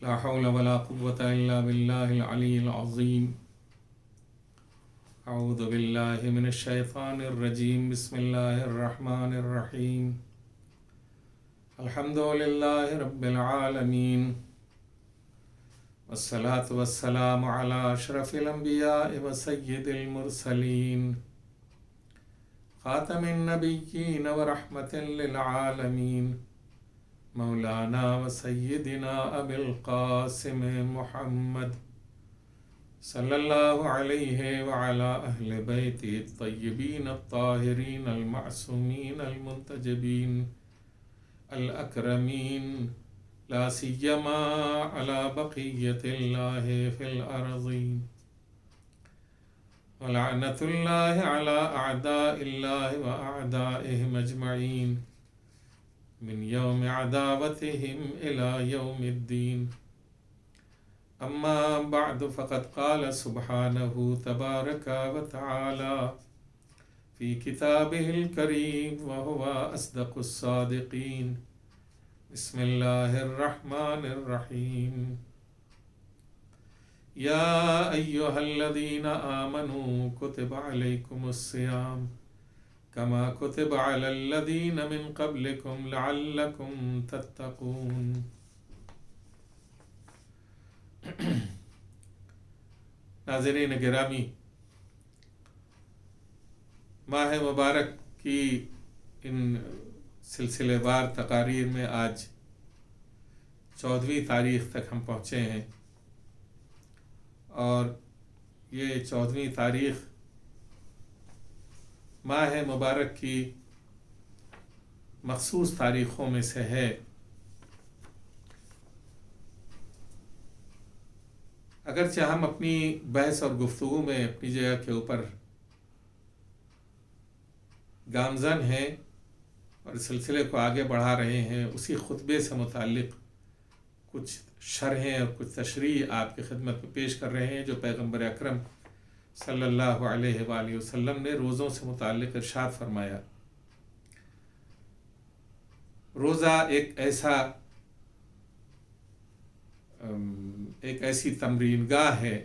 لا حول ولا قوة إلا بالله العلي العظيم. أعوذ بالله من الشيطان الرجيم. بسم الله الرحمن الرحيم. الحمد لله رب العالمين، والصلاة والسلام على أشرف الأنبياء وسيد المرسلين، خاتم النبيين ورحمة للعالمين، مولانا وسيدنا أبي القاسم محمد صلی اللہ علیہ وعلى أهل بیته الطیبین الطاہرین المعصومین المنتجبین الاکرمین، لا سیما على بقیت اللہ فی الارضین، ولعنت اللہ على اعداء اللہ واعدائهم اجمعین من یوم عداوتهم الى یوم الدین. اما بعد فقد قال سبحانه تبارك وتعالى في كتابه الكريم وهو أصدق الصادقين. بسم الله الرحمن الرحيم. يا أيها الذين آمنوا كتب عليكم الصيام كما كتب على الذين من قبلكم لعلكم تتقون. ناظرین گرامی، ماہ مبارک کی ان سلسلے وار تقاریر میں آج 14ویں تاریخ تک ہم پہنچے ہیں، اور یہ 14ویں تاریخ ماہ مبارک کی مخصوص تاریخوں میں سے ہے. اگرچہ ہم اپنی بحث اور گفتگو میں اپنی جگہ کے اوپر گامزن ہیں اور سلسلے کو آگے بڑھا رہے ہیں، اسی خطبے سے متعلق کچھ شرحیں اور کچھ تشریح آپ کی خدمت میں پیش کر رہے ہیں جو پیغمبر اکرم صلی اللہ علیہ وآلہ وسلم نے روزوں سے متعلق ارشاد فرمایا. روزہ ایک ایسی تمرین گاہ ہے،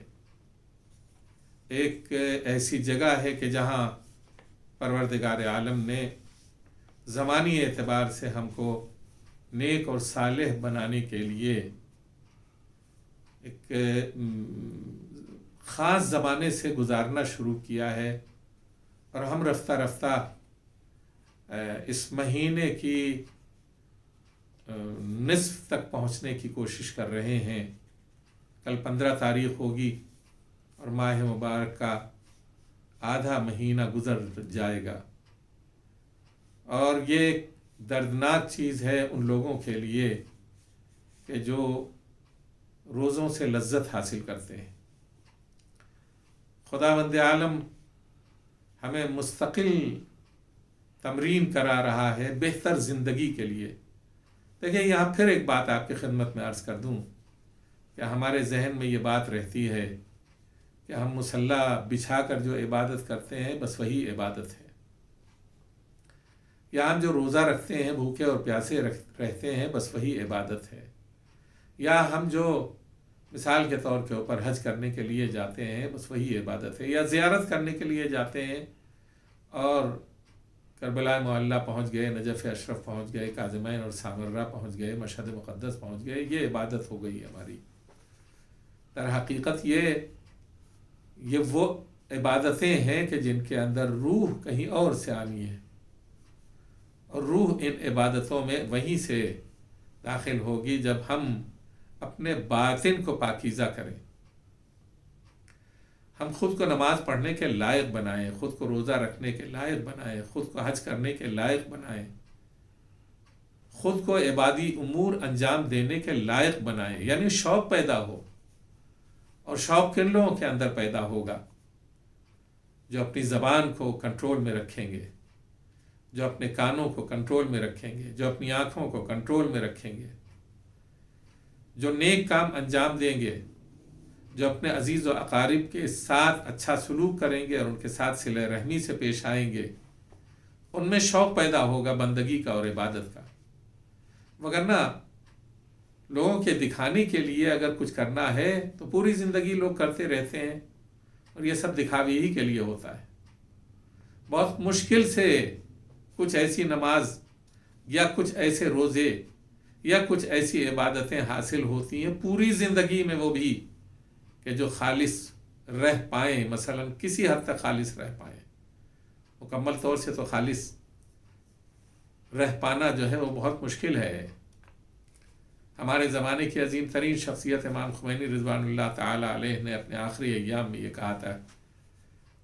ایک ایسی جگہ ہے کہ جہاں پروردگار عالم نے زمانی اعتبار سے ہم کو نیک اور صالح بنانے کے لیے ایک خاص زمانے سے گزارنا شروع کیا ہے، اور ہم رفتہ رفتہ اس مہینے کی نصف تک پہنچنے کی کوشش کر رہے ہیں. کل 15 تاریخ ہوگی اور ماہ مبارک کا آدھا مہینہ گزر جائے گا، اور یہ ایک دردناک چیز ہے ان لوگوں کے لیے کہ جو روزوں سے لذت حاصل کرتے ہیں. خداوند عالم ہمیں مستقل تمرین کرا رہا ہے بہتر زندگی کے لیے. دیکھیں، یہاں پھر ایک بات آپ کی خدمت میں عرض کر دوں کہ ہمارے ذہن میں یہ بات رہتی ہے کہ ہم مصلی بچھا کر جو عبادت کرتے ہیں بس وہی عبادت ہے، یا ہم جو روزہ رکھتے ہیں بھوکے اور پیاسے رہتے ہیں بس وہی عبادت ہے، یا ہم جو مثال کے طور کے اوپر حج کرنے کے لیے جاتے ہیں بس وہی عبادت ہے، یا زیارت کرنے کے لیے جاتے ہیں اور کربلا معلیٰ پہنچ گئے، نجف اشرف پہنچ گئے، کاظمین اور سامرہ پہنچ گئے، مشہد مقدس پہنچ گئے، یہ عبادت ہو گئی ہماری. در حقیقت یہ وہ عبادتیں ہیں کہ جن کے اندر روح کہیں اور سے آنی ہے، اور روح ان عبادتوں میں وہیں سے داخل ہوگی جب ہم اپنے باطن کو پاکیزہ کریں، ہم خود کو نماز پڑھنے کے لائق بنائیں، خود کو روزہ رکھنے کے لائق بنائیں، خود کو حج کرنے کے لائق بنائیں، خود کو عبادی امور انجام دینے کے لائق بنائیں. یعنی شوق پیدا ہو، اور شوق کن لوگوں کے اندر پیدا ہوگا؟ جو اپنی زبان کو کنٹرول میں رکھیں گے، جو اپنے کانوں کو کنٹرول میں رکھیں گے، جو اپنی آنکھوں کو کنٹرول میں رکھیں گے، جو نیک کام انجام دیں گے، جو اپنے عزیز و اقارب کے ساتھ اچھا سلوک کریں گے اور ان کے ساتھ صلہ رحمی سے پیش آئیں گے، ان میں شوق پیدا ہوگا بندگی کا اور عبادت کا. وگرنہ لوگوں کے دکھانے کے لیے اگر کچھ کرنا ہے تو پوری زندگی لوگ کرتے رہتے ہیں، اور یہ سب دکھاوے ہی کے لیے ہوتا ہے۔ بہت مشکل سے کچھ ایسی نماز یا کچھ ایسے روزے یا کچھ ایسی عبادتیں حاصل ہوتی ہیں پوری زندگی میں، وہ بھی کہ جو خالص رہ پائیں، مثلا کسی حد تک خالص رہ پائیں۔ مکمل طور سے تو خالص رہ پانا جو ہے وہ بہت مشکل ہے۔ ہمارے زمانے کی عظیم ترین شخصیت امام خمینی رضوان اللہ تعالی علیہ نے اپنے آخری ایام میں یہ کہا تھا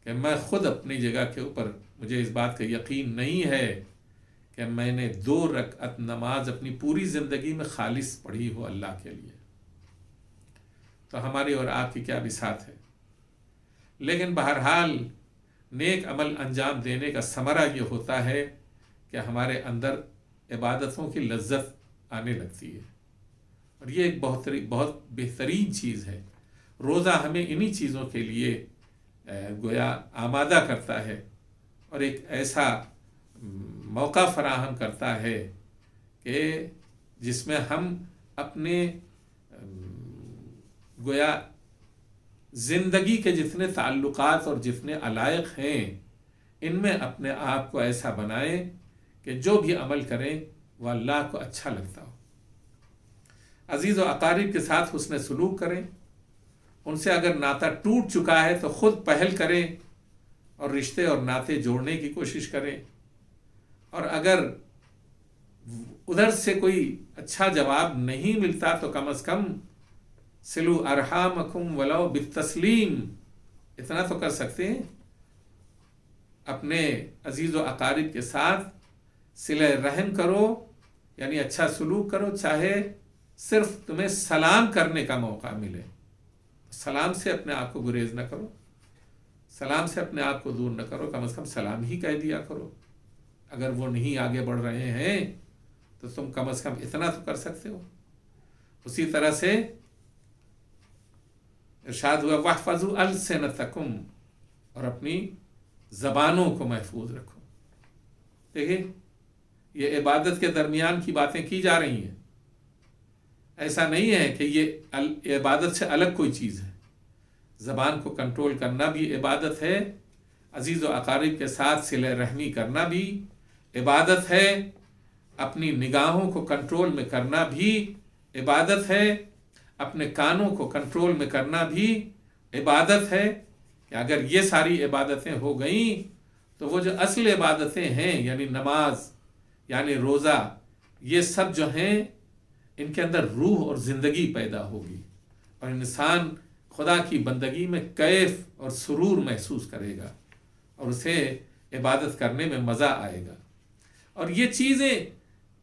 کہ میں خود اپنی جگہ کے اوپر مجھے اس بات کا یقین نہیں ہے کہ میں نے 2 رکعت نماز اپنی پوری زندگی میں خالص پڑھی ہو اللہ کے لیے۔ تو ہماری اور آپ کی کیا بساط ہے۔ لیکن بہرحال نیک عمل انجام دینے کا ثمرہ یہ ہوتا ہے کہ ہمارے اندر عبادتوں کی لذت آنے لگتی ہے، اور یہ ایک بہت بہترین چیز ہے۔ روزہ ہمیں انہی چیزوں کے لیے گویا آمادہ کرتا ہے، اور ایک ایسا موقع فراہم کرتا ہے کہ جس میں ہم اپنے گویا زندگی کے جتنے تعلقات اور جتنے علائق ہیں ان میں اپنے آپ کو ایسا بنائیں کہ جو بھی عمل کریں وہ اللہ کو اچھا لگتا ہو۔ عزیز و اقارب کے ساتھ حسن سلوک کریں، ان سے اگر ناطہ ٹوٹ چکا ہے تو خود پہل کریں اور رشتے اور ناطے جوڑنے کی کوشش کریں، اور اگر ادھر سے کوئی اچھا جواب نہیں ملتا تو کم از کم صلو ارحامکم ولو بالتسلیم، اتنا تو کر سکتے ہیں۔ اپنے عزیز و اقارب کے ساتھ صلہ رحم کرو، یعنی اچھا سلوک کرو، چاہے صرف تمہیں سلام کرنے کا موقع ملے۔ سلام سے اپنے آپ کو گریز نہ کرو، سلام سے اپنے آپ کو دور نہ کرو، کم از کم سلام ہی کہہ دیا کرو۔ اگر وہ نہیں آگے بڑھ رہے ہیں تو تم کم از کم اتنا تو کر سکتے ہو۔ اسی طرح سے ارشاد ہوا وَاحْفَظُوا أَلْسِنَتَكُمْ، اور اپنی زبانوں کو محفوظ رکھو۔ دیکھیں یہ عبادت کے درمیان کی باتیں کی جا رہی ہیں، ایسا نہیں ہے کہ یہ عبادت سے الگ کوئی چیز ہے۔ زبان کو کنٹرول کرنا بھی عبادت ہے، عزیز و اقارب کے ساتھ صلہ رحمی کرنا بھی عبادت ہے، اپنی نگاہوں کو کنٹرول میں کرنا بھی عبادت ہے، اپنے کانوں کو کنٹرول میں کرنا بھی عبادت ہے۔ کہ اگر یہ ساری عبادتیں ہو گئیں تو وہ جو اصل عبادتیں ہیں، یعنی نماز، یعنی روزہ، یہ سب جو ہیں ان کے اندر روح اور زندگی پیدا ہوگی، اور انسان خدا کی بندگی میں کیف اور سرور محسوس کرے گا، اور اسے عبادت کرنے میں مزہ آئے گا۔ اور یہ چیزیں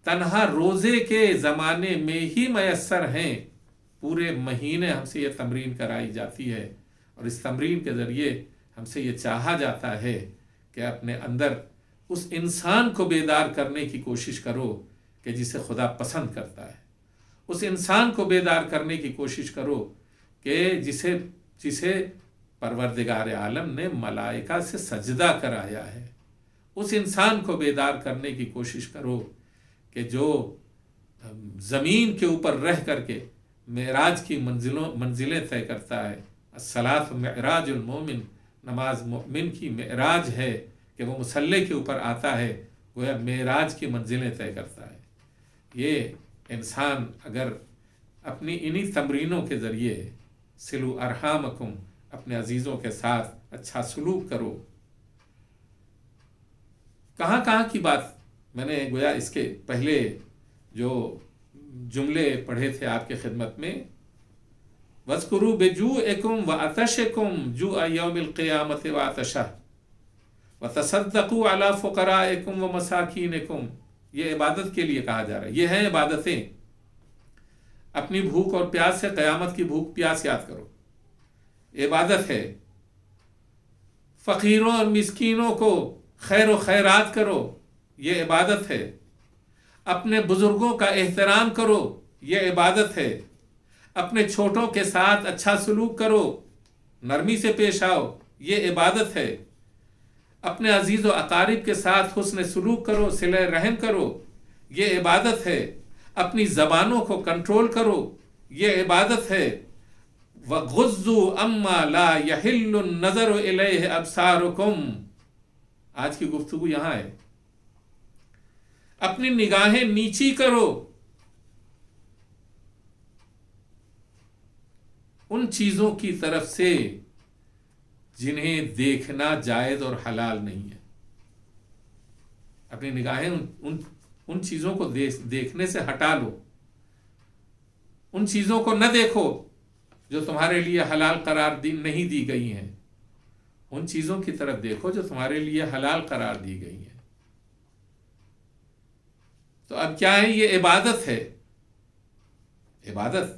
تنہا روزے کے زمانے میں ہی میسر ہیں، پورے مہینے ہم سے یہ تمرین کرائی جاتی ہے، اور اس تمرین کے ذریعے ہم سے یہ چاہا جاتا ہے کہ اپنے اندر اس انسان کو بیدار کرنے کی کوشش کرو کہ جسے خدا پسند کرتا ہے، اس انسان کو بیدار کرنے کی کوشش کرو کہ جسے پروردگار عالم نے ملائکہ سے سجدہ کرایا ہے، اس انسان کو بیدار کرنے کی کوشش کرو کہ جو زمین کے اوپر رہ کر کے معراج کی منزلیں طے کرتا ہے۔ الصلاۃ معراج المومن، نماز مومن کی معراج ہے کہ وہ مصلی کے اوپر آتا ہے، گویا معراج کی منزلیں طے کرتا ہے۔ یہ انسان اگر اپنی انہی تمرینوں کے ذریعے صلو ارحامکم، اپنے عزیزوں کے ساتھ اچھا سلوک کرو۔ کہاں کہاں کی بات میں نے گویا اس کے پہلے جو جملے پڑھے تھے آپ کے خدمت میں، وَاذْكُرُوا بِجُوعِكُمْ وَعَطَشِكُمْ جُوعَ يَوْمِ الْقِيَامَةِ وَعَطَشَهُ وَتَصَدَّقُوا عَلَىٰ فُقَرَائِكُمْ وَمَسَاكِينِكُمْ۔ یہ عبادت کے لیے کہا جا رہا ہے، یہ ہیں عبادتیں۔ اپنی بھوک اور پیاس سے قیامت کی بھوک پیاس یاد کرو، عبادت ہے۔ فقیروں اور مسکینوں کو خیر و خیرات کرو، یہ عبادت ہے۔ اپنے بزرگوں کا احترام کرو، یہ عبادت ہے۔ اپنے چھوٹوں کے ساتھ اچھا سلوک کرو، نرمی سے پیش آؤ، یہ عبادت ہے۔ اپنے عزیز و اقارب کے ساتھ حسن سلوک کرو، صلہ رحم کرو، یہ عبادت ہے۔ اپنی زبانوں کو کنٹرول کرو، یہ عبادت ہے۔ وَغُضُّوا عَمَّا لَا يَحِلُّ النَّظَرُ إِلَيْهِ أَبْصَارُكُمْ، آج کی گفتگو یہاں ہے۔ اپنی نگاہیں نیچی کرو ان چیزوں کی طرف سے جنہیں دیکھنا جائز اور حلال نہیں ہے۔ اپنی نگاہیں ان چیزوں کو دیکھنے سے ہٹا لو، ان چیزوں کو نہ دیکھو جو تمہارے لیے حلال قرار نہیں دی گئی ہیں، ان چیزوں کی طرف دیکھو جو تمہارے لیے حلال قرار دی گئی ہیں۔ تو اب کیا ہے؟ یہ عبادت ہے، عبادت۔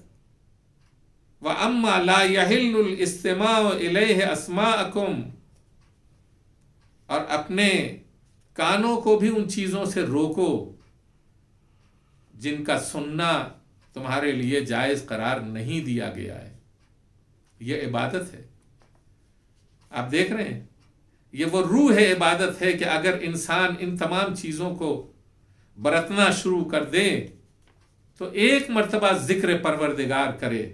وَأَمَّا لَا يَحِلُّ الْإِسْتِمَاعُ إِلَيْهِ أَسْمَاعَكُمْ، اور اپنے کانوں کو بھی ان چیزوں سے روکو جن کا سننا تمہارے لیے جائز قرار نہیں دیا گیا ہے۔ یہ عبادت ہے۔ آپ دیکھ رہے ہیں، یہ وہ روح ہے عبادت ہے کہ اگر انسان ان تمام چیزوں کو برتنا شروع کر دے تو ایک مرتبہ ذکر پروردگار کرے،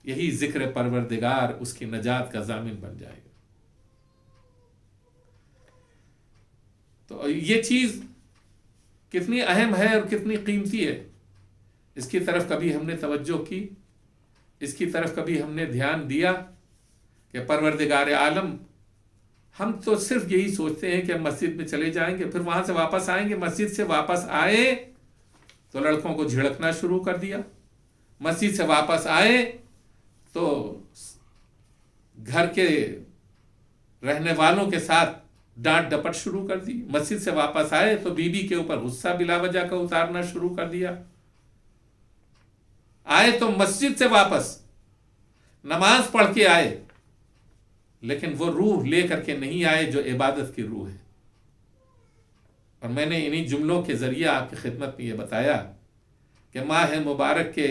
یہی ذکر پروردگار اس کی نجات کا ضامن بن جائے گا۔ تو یہ چیز کتنی اہم ہے اور کتنی قیمتی ہے، اس کی طرف کبھی ہم نے توجہ کی، اس کی طرف کبھی ہم نے دھیان دیا کہ پروردگار عالم، ہم تو صرف یہی سوچتے ہیں کہ ہم مسجد میں چلے جائیں گے، پھر وہاں سے واپس آئیں گے، مسجد سے واپس آئے تو لڑکوں کو جھڑکنا شروع کر دیا، مسجد سے واپس آئے تو گھر کے رہنے والوں کے ساتھ ڈانٹ ڈپٹ شروع کر دی، مسجد سے واپس آئے تو بیوی کے اوپر غصہ بلا وجہ کا اتارنا شروع کر دیا، آئے تو مسجد سے واپس نماز پڑھ کے آئے لیکن وہ روح لے کر کے نہیں آئے جو عبادت کی روح ہے۔ اور میں نے انہی جملوں کے ذریعے آپ کی خدمت میں یہ بتایا کہ ماہ مبارک کے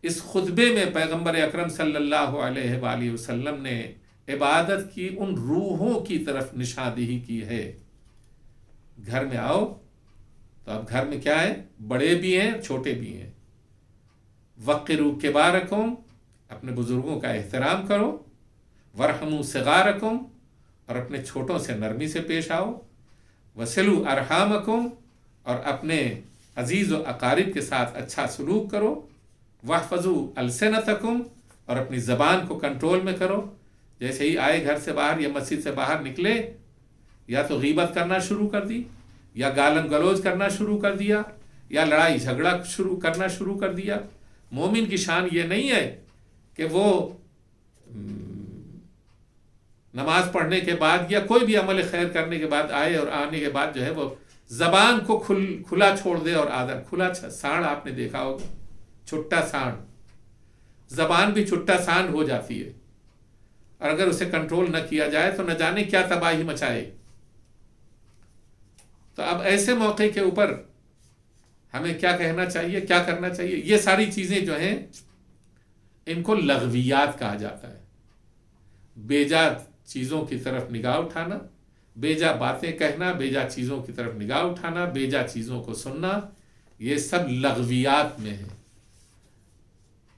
اس خطبے میں پیغمبر اکرم صلی اللہ علیہ وآلہ وسلم نے عبادت کی ان روحوں کی طرف نشاندہی کی ہے۔ گھر میں آؤ تو اب گھر میں کیا ہے؟ بڑے بھی ہیں چھوٹے بھی ہیں۔ وقروا کبارکم، اپنے بزرگوں کا احترام کرو، ورحموا صغارکم، اور اپنے چھوٹوں سے نرمی سے پیش آؤ، وصلوا ارحامکم، اور اپنے عزیز و اقارب کے ساتھ اچھا سلوک کرو، واحفظوا السنتکم، اور اپنی زبان کو کنٹرول میں کرو۔ جیسے ہی آئے گھر سے باہر یا مسجد سے باہر نکلے، یا تو غیبت کرنا شروع کر دی، یا گالم گلوچ کرنا شروع کر دیا، یا لڑائی جھگڑا کرنا شروع کر دیا۔ مومن کی شان یہ نہیں ہے کہ وہ نماز پڑھنے کے بعد یا کوئی بھی عمل خیر کرنے کے بعد آئے اور آنے کے بعد جو ہے وہ زبان کو کھلا چھوڑ دے، اور کھلا سانڈ آپ نے دیکھا ہوگا، چھٹا سانڈ، زبان بھی چھٹا سانڈ ہو جاتی ہے، اور اگر اسے کنٹرول نہ کیا جائے تو نہ جانے کیا تباہی مچائے۔ تو اب ایسے موقع کے اوپر ہمیں کیا کہنا چاہیے، کیا کرنا چاہیے؟ یہ ساری چیزیں جو ہیں ان کو لغویات کہا جاتا ہے۔ بے جا چیزوں کی طرف نگاہ اٹھانا، بے جا باتیں کہنا، بے جا چیزوں کی طرف نگاہ اٹھانا، بے جا چیزوں کو سننا، یہ سب لغویات میں ہے۔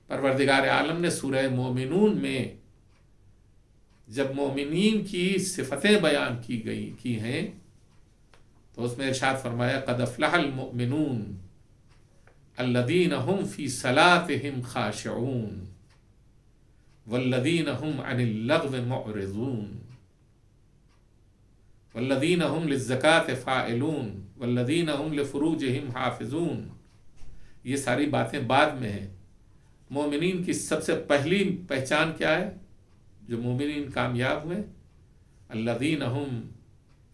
پروردگار عالم نے سورہ مومنون میں جب مومنین کی صفتیں بیان کی ہیں تو اس میں ارشاد فرمایا قد افلح المؤمنون الذین هم فی صلاتهم خاشعون والذین هم عن اللغو معرضون والذین هم للزکاة فاعلون والذین هم لفروجهم حافظون۔ یہ ساری باتیں بعد میں ہیں۔ مومنین کی سب سے پہلی پہچان کیا ہے جو مومنین کامیاب ہوئے؟ الذین هم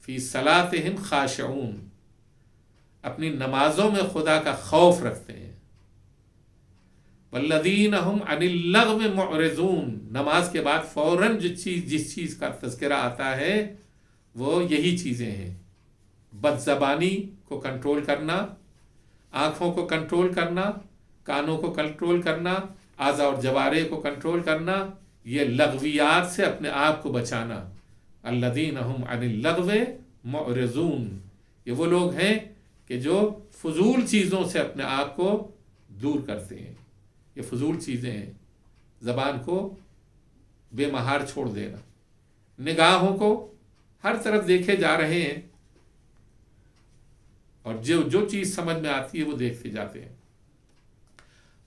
فی صلاتہم خاشعون، اپنی نمازوں میں خدا کا خوف رکھتے ہیں۔ والذین هم عن اللغو معرضون، نماز کے بعد فوراً جس چیز کا تذکرہ آتا ہے وہ یہی چیزیں ہیں، بد زبانی کو کنٹرول کرنا، آنکھوں کو کنٹرول کرنا، کانوں کو کنٹرول کرنا، اعضاء اور جوارح کو کنٹرول کرنا، یہ لغویات سے اپنے آپ کو بچانا۔ الذین هم عن اللغو معرضون، یہ وہ لوگ ہیں کہ جو فضول چیزوں سے اپنے آپ کو دور کرتے ہیں، یہ فضول چیزیں ہیں۔ زبان کو بے مہار چھوڑ دینا، نگاہوں کو ہر طرف دیکھے جا رہے ہیں، اور جو چیز سمجھ میں آتی ہے وہ دیکھتے جاتے ہیں،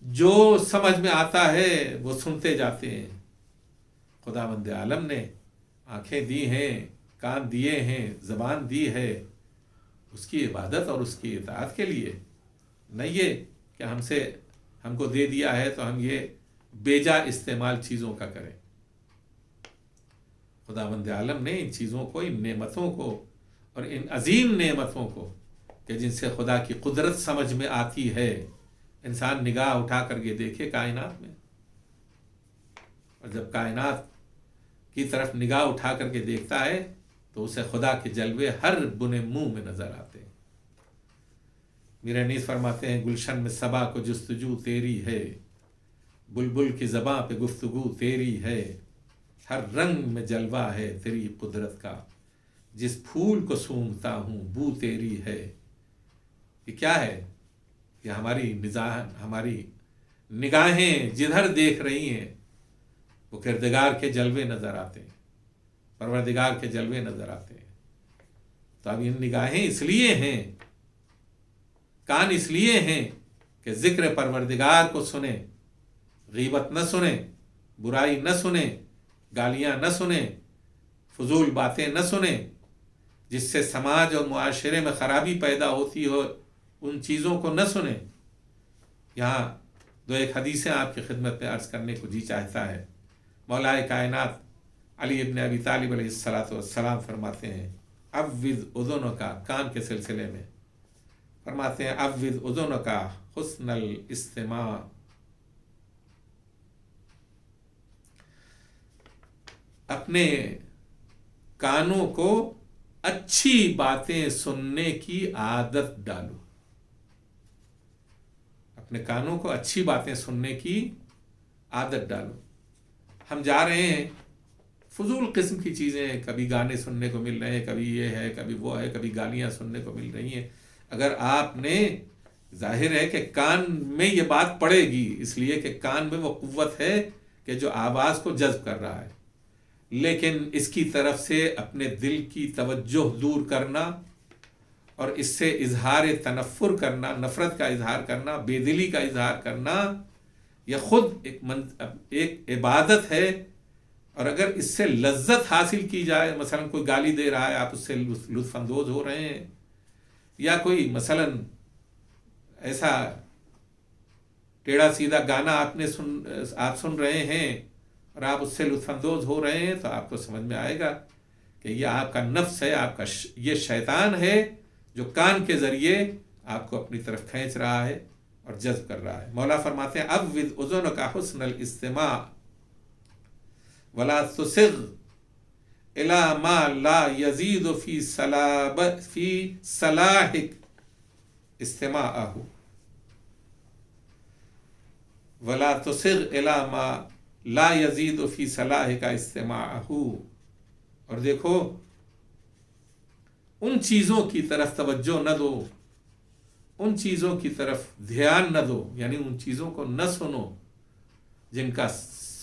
جو سمجھ میں آتا ہے وہ سنتے جاتے ہیں۔ خداوند عالم نے آنکھیں دی ہیں، کان دیے ہیں، زبان دی ہے، اس کی عبادت اور اس کی اطاعت کے لیے، نہیں یہ کہ ہم کو دے دیا ہے تو ہم یہ بیجا استعمال چیزوں کا کریں۔ خداوند عالم نے ان چیزوں کو، ان نعمتوں کو اور ان عظیم نعمتوں کو کہ جن سے خدا کی قدرت سمجھ میں آتی ہے، انسان نگاہ اٹھا کر کے دیکھے کائنات میں، اور جب کائنات کی طرف نگاہ اٹھا کر کے دیکھتا ہے تو اسے خدا کے جلوے ہر بنے منہ میں نظر آتے ہیں۔ میر انیس فرماتے ہیں گلشن میں صبا کو جستجو تیری ہے، بلبل کی زباں پہ گفتگو تیری ہے، ہر رنگ میں جلوہ ہے تیری قدرت کا، جس پھول کو سونگھتا ہوں بو تیری ہے۔ یہ کیا ہے؟ یہ ہماری نگاہیں جدھر دیکھ رہی ہیں وہ کردگار کے جلوے نظر آتے ہیں، پروردگار کے جلوے نظر آتے ہیں۔ تو اب ان نگاہیں اس لیے ہیں، کان اس لیے ہیں کہ ذکر پروردگار کو سنیں، غیبت نہ سنیں، برائی نہ سنیں، گالیاں نہ سنیں، فضول باتیں نہ سنیں، جس سے سماج اور معاشرے میں خرابی پیدا ہوتی ہو، ان چیزوں کو نہ سنیں۔ یہاں دو ایک حدیثیں آپ کی خدمت میں عرض کرنے کو جی چاہتا ہے۔ مولا کائنات علی ابن ابی طالب علیہ السلام فرماتے ہیں عوض اذنک کا، کان کے سلسلے میں فرماتے ہیں عوض اذنک کا حسن الاستماع، اپنے کانوں کو اچھی باتیں سننے کی عادت ڈالو، اپنے کانوں کو اچھی باتیں سننے کی عادت ڈالو۔ ہم جا رہے ہیں، فضول قسم کی چیزیں، کبھی گانے سننے کو مل رہے ہیں، کبھی یہ ہے، کبھی وہ ہے، کبھی گالیاں سننے کو مل رہی ہیں۔ اگر آپ نے، ظاہر ہے کہ کان میں یہ بات پڑے گی، اس لیے کہ کان میں وہ قوت ہے کہ جو آواز کو جذب کر رہا ہے، لیکن اس کی طرف سے اپنے دل کی توجہ دور کرنا اور اس سے اظہار تنفر کرنا، نفرت کا اظہار کرنا، بے دلی کا اظہار کرنا، یہ خود ایک عبادت ہے۔ اور اگر اس سے لذت حاصل کی جائے، مثلا کوئی گالی دے رہا ہے، آپ اس سے لطف اندوز ہو رہے ہیں، یا کوئی مثلا ایسا ٹیڑھا سیدھا گانا آپ سن رہے ہیں اور آپ اس سے لطف اندوز ہو رہے ہیں، تو آپ کو سمجھ میں آئے گا کہ یہ آپ کا نفس ہے، آپ کا یہ شیطان ہے جو کان کے ذریعے آپ کو اپنی طرف کھینچ رہا ہے اور جذب کر رہا ہے۔ مولا فرماتے ہیں عوض اذنک حسن الاستماع ولا تصغ الى ما لا يزيد في صلاحك استماعه، ولا تصغ الى ما لا يزيد في صلاحك استماعه، اور دیکھو ان چیزوں کی طرف توجہ نہ دو، ان چیزوں کی طرف دھیان نہ دو، یعنی ان چیزوں کو نہ سنو جن کا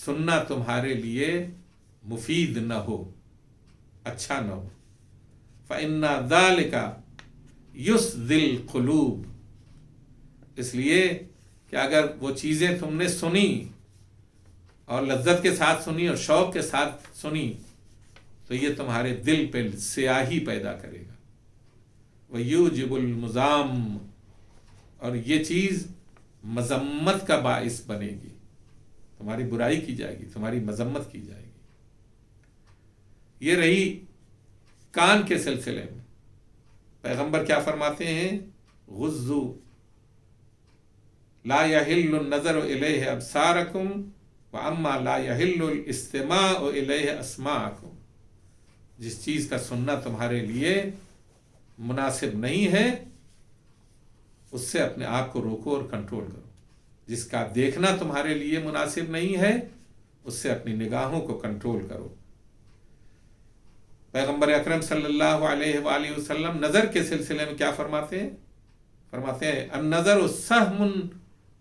سننا تمہارے لیے مفید نہ ہو، اچھا نہ ہو۔ فَإِنَّ ذَلِكَ يُسْدِي الْقُلُوبَ، اس لیے کہ اگر وہ چیزیں تم نے سنی اور لذت کے ساتھ سنی اور شوق کے ساتھ سنی تو یہ تمہارے دل پہ سیاہی پیدا کرے گا۔ وَيُوجِبُ الْمُزَامَ، اور یہ چیز مذمت کا باعث بنے گی، تمہاری برائی کی جائے گی، تمہاری مذمت کی جائے گی۔ یہ رہی کان کے سلسلے میں۔ پیغمبر کیا فرماتے ہیں؟ غضوا لا يحل النظر الیہ ابصارکم واما لا يحل الاستماع الیہ اسماعکم، جس چیز کا سننا تمہارے لیے مناسب نہیں ہے اس سے اپنے آپ کو روکو اور کنٹرول کرو، جس کا دیکھنا تمہارے لیے مناسب نہیں ہے اس سے اپنی نگاہوں کو کنٹرول کرو۔ پیغمبر اکرم صلی اللہ علیہ وآلہ وسلم نظر کے سلسلے میں کیا فرماتے ہیں؟ فرماتے ہیں النظر سہم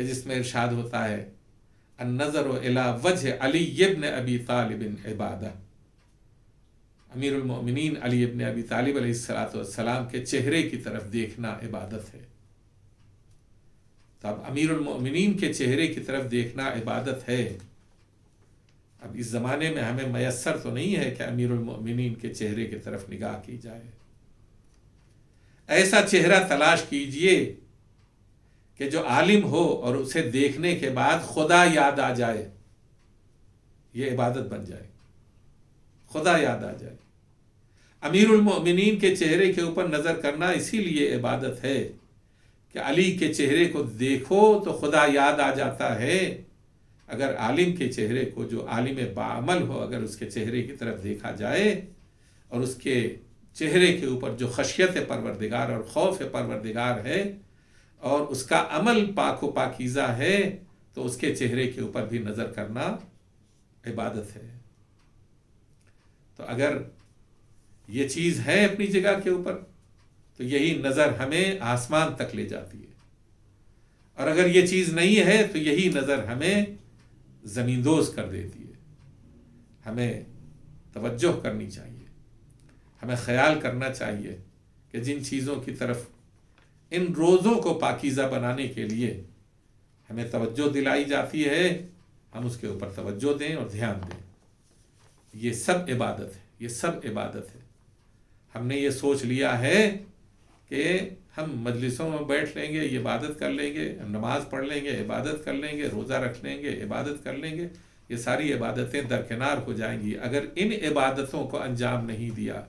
کہ جس میں ارشاد ہوتا ہے النظر الی وجہ علی ابن ابی طالب عبادہ، امیر المؤمنین علی ابن ابی طالب علیہ السلام کے چہرے کی طرف دیکھنا عبادت ہے۔ تو اب امیر المؤمنین کے چہرے کی طرف دیکھنا عبادت ہے۔ اب اس زمانے میں ہمیں میسر تو نہیں ہے کہ امیر المؤمنین کے چہرے کی طرف نگاہ کی جائے۔ ایسا چہرہ تلاش کیجئے کہ جو عالم ہو اور اسے دیکھنے کے بعد خدا یاد آ جائے، یہ عبادت بن جائے، خدا یاد آ جائے۔ امیر المؤمنین کے چہرے کے اوپر نظر کرنا اسی لیے عبادت ہے کہ علی کے چہرے کو دیکھو تو خدا یاد آ جاتا ہے۔ اگر عالم کے چہرے کو، جو عالم باعمل ہو، اگر اس کے چہرے کی طرف دیکھا جائے اور اس کے چہرے کے اوپر جو خشیت پروردگار اور خوف پروردگار ہے اور اس کا عمل پاک و پاکیزہ ہے، تو اس کے چہرے کے اوپر بھی نظر کرنا عبادت ہے۔ تو اگر یہ چیز ہے اپنی جگہ کے اوپر تو یہی نظر ہمیں آسمان تک لے جاتی ہے، اور اگر یہ چیز نہیں ہے تو یہی نظر ہمیں زمین دوز کر دیتی ہے۔ ہمیں توجہ کرنی چاہیے، ہمیں خیال کرنا چاہیے کہ جن چیزوں کی طرف، ان روزوں کو پاکیزہ بنانے کے لیے ہمیں توجہ دلائی جاتی ہے، ہم اس کے اوپر توجہ دیں اور دھیان دیں۔ یہ سب عبادت ہے، یہ سب عبادت ہے۔ ہم نے یہ سوچ لیا ہے کہ ہم مجلسوں میں بیٹھ لیں گے، عبادت کر لیں گے، نماز پڑھ لیں گے، عبادت کر لیں گے، روزہ رکھ لیں گے، عبادت کر لیں گے، یہ ساری عبادتیں درکنار ہو جائیں گی اگر ان عبادتوں کو انجام نہیں دیا،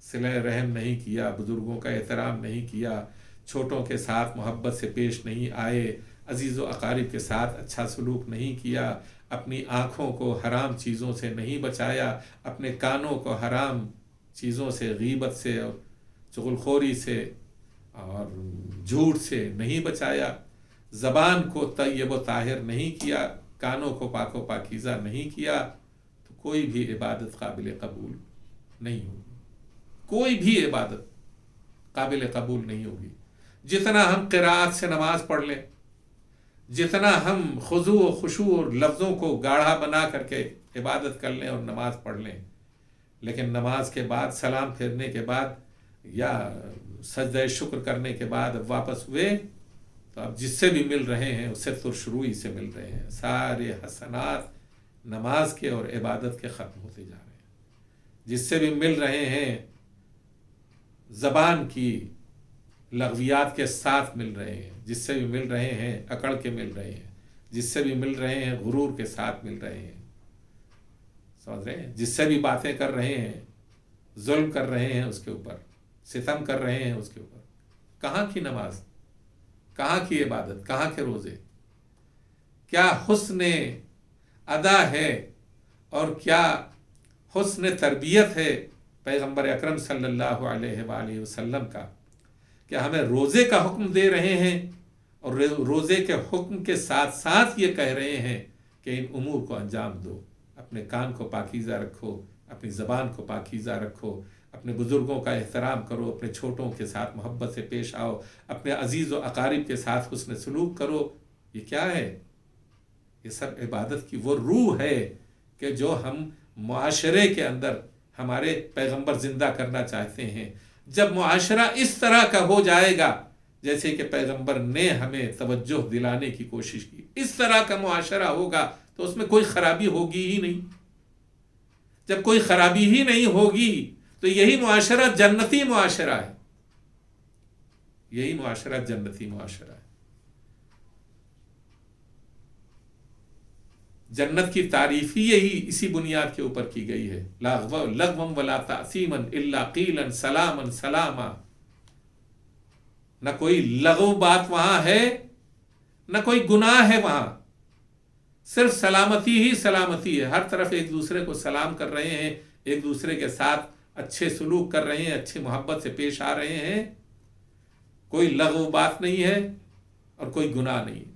صلہ رحم نہیں کیا، بزرگوں کا احترام نہیں کیا، چھوٹوں کے ساتھ محبت سے پیش نہیں آئے، عزیز و اقارب کے ساتھ اچھا سلوک نہیں کیا، اپنی آنکھوں کو حرام چیزوں سے نہیں بچایا، اپنے کانوں کو حرام چیزوں سے، غیبت سے اور چغل خوری سے اور جھوٹ سے نہیں بچایا، زبان کو طیب و طاہر نہیں کیا، کانوں کو پاک و پاکیزہ نہیں کیا، تو کوئی بھی عبادت قابل قبول نہیں ہوگی، کوئی بھی عبادت قابل قبول نہیں ہوگی۔ جتنا ہم قرات سے نماز پڑھ لیں، جتنا ہم خضوع و خشوع اور لفظوں کو گاڑھا بنا کر کے عبادت کر لیں اور نماز پڑھ لیں، لیکن نماز کے بعد سلام پھیرنے کے بعد یا سجدہ شکر کرنے کے بعد اب واپس ہوئے تو اب جس سے بھی مل رہے ہیں اس سے ترشروئی سے مل رہے ہیں، سارے حسنات نماز کے اور عبادت کے ختم ہوتے جا رہے ہیں۔ جس سے بھی مل رہے ہیں زبان کی لغویات کے ساتھ مل رہے ہیں، جس سے بھی مل رہے ہیں اکڑ کے مل رہے ہیں، جس سے بھی مل رہے ہیں غرور کے ساتھ مل رہے ہیں، سمجھ رہے ہیں، جس سے بھی باتیں کر رہے ہیں ظلم کر رہے ہیں، اس کے اوپر ستم کر رہے ہیں، اس کے اوپر کہاں کی نماز، کہاں کی عبادت، کہاں کے روزے؟ کیا حسن ادا ہے اور کیا حسن تربیت ہے پیغمبر اکرم صلی اللہ علیہ وآلہ وسلم کا، کہ ہمیں روزے کا حکم دے رہے ہیں اور روزے کے حکم کے ساتھ ساتھ یہ کہہ رہے ہیں کہ ان امور کو انجام دو، اپنے کان کو پاکیزہ رکھو، اپنی زبان کو پاکیزہ رکھو، اپنے بزرگوں کا احترام کرو، اپنے چھوٹوں کے ساتھ محبت سے پیش آؤ، اپنے عزیز و اقارب کے ساتھ حسن سلوک کرو۔ یہ کیا ہے؟ یہ سب عبادت کی وہ روح ہے کہ جو ہم معاشرے کے اندر ہمارے پیغمبر زندہ کرنا چاہتے ہیں۔ جب معاشرہ اس طرح کا ہو جائے گا جیسے کہ پیغمبر نے ہمیں توجہ دلانے کی کوشش کی، اس طرح کا معاشرہ ہوگا تو اس میں کوئی خرابی ہوگی ہی نہیں۔ جب کوئی خرابی ہی نہیں ہوگی تو یہی معاشرہ جنتی معاشرہ ہے، یہی معاشرہ جنتی معاشرہ ہے۔ جنت کی تعریف ہی یہی اسی بنیاد کے اوپر کی گئی ہے، لغوا ولا تعصیما الا قیلا سلاما سلاما۔ نہ کوئی لغو بات وہاں ہے، نہ کوئی گناہ ہے وہاں، صرف سلامتی ہی سلامتی ہے۔ ہر طرف ایک دوسرے کو سلام کر رہے ہیں، ایک دوسرے کے ساتھ اچھے سلوک کر رہے ہیں، اچھی محبت سے پیش آ رہے ہیں، کوئی لغو بات نہیں ہے اور کوئی گناہ نہیں ہے۔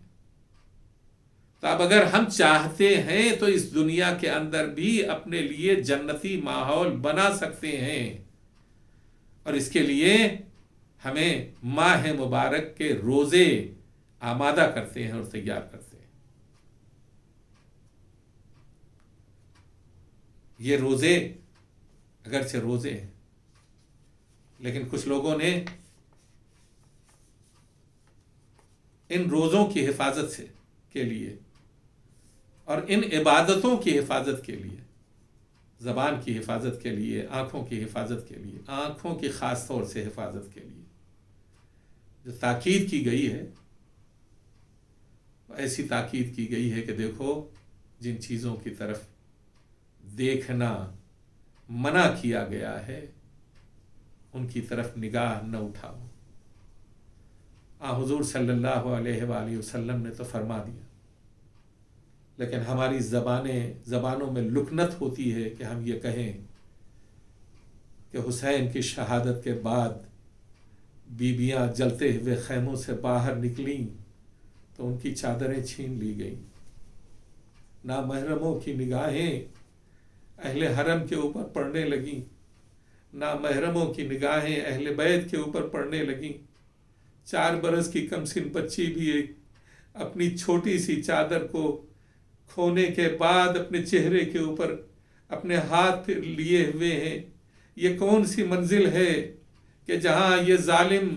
تو اب اگر ہم چاہتے ہیں تو اس دنیا کے اندر بھی اپنے لیے جنتی ماحول بنا سکتے ہیں، اور اس کے لیے ہمیں ماہ مبارک کے روزے آمادہ کرتے ہیں اور تیار کرتے ہیں۔ یہ روزے اگرچہ روزے ہیں، لیکن کچھ لوگوں نے ان روزوں کی حفاظت کے لیے اور ان عبادتوں کی حفاظت کے لیے، زبان کی حفاظت کے لیے، آنکھوں کی حفاظت کے لیے، آنکھوں کی خاص طور سے حفاظت کے لیے جو تاکید کی گئی ہے، ایسی تاکید کی گئی ہے کہ دیکھو جن چیزوں کی طرف دیکھنا منع کیا گیا ہے ان کی طرف نگاہ نہ اٹھاؤ۔ حضور صلی اللہ علیہ وآلہ وسلم نے تو فرما دیا، لیکن ہماری زبانوں میں لکنت ہوتی ہے کہ ہم یہ کہیں کہ حسین کی شہادت کے بعد بیبیاں جلتے ہوئے خیموں سے باہر نکلیں تو ان کی چادریں چھین لی گئیں، نامحرموں کی نگاہیں اہل حرم کے اوپر پڑنے لگیں، نامحرموں کی نگاہیں اہل بیت کے اوپر پڑنے لگیں۔ 4 برس کی کم سن بچی بھی ایک اپنی چھوٹی سی چادر کو کھونے کے بعد اپنے چہرے کے اوپر اپنے ہاتھ لیے ہوئے ہیں۔ یہ کون سی منزل ہے کہ جہاں یہ ظالم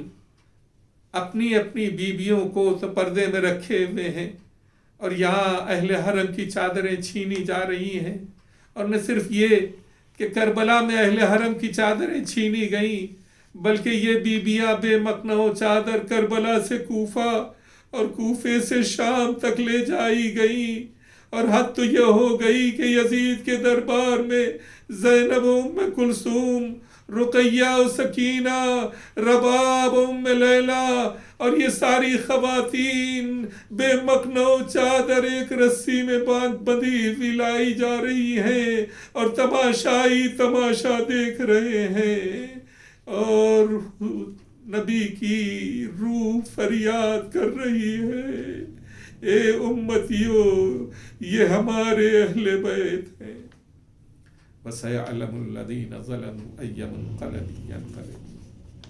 اپنی اپنی بیویوں کو تو پردے میں رکھے ہوئے ہیں اور یہاں اہل حرم کی چادریں چھینی جا رہی ہیں۔ اور نہ صرف یہ کہ کربلا میں اہل حرم کی چادریں چھینی گئیں، بلکہ یہ بیبیاں بے مقنع چادر کربلا سے کوفہ اور کوفے سے شام تک لے جائی گئیں، اور حد تو یہ ہو گئی کہ یزید کے دربار میں زینب ام کلثوم، رقیہ و سکینہ، رباب ام لیلہ اور یہ ساری خواتین بے مقنع چادر ایک رسی میں بندھی ہوئی لائی جا رہی ہیں اور تماشا دیکھ رہے ہیں، اور نبی کی روح فریاد کر رہی ہے، اے امتیو یہ ہمارے اہل بیت ہیں۔ وَسَيَعْلَمُ الَّذِينَ ظَلَمُوا أَيَّ مُنقَلَبٍ يَنقَلِبُونَ۔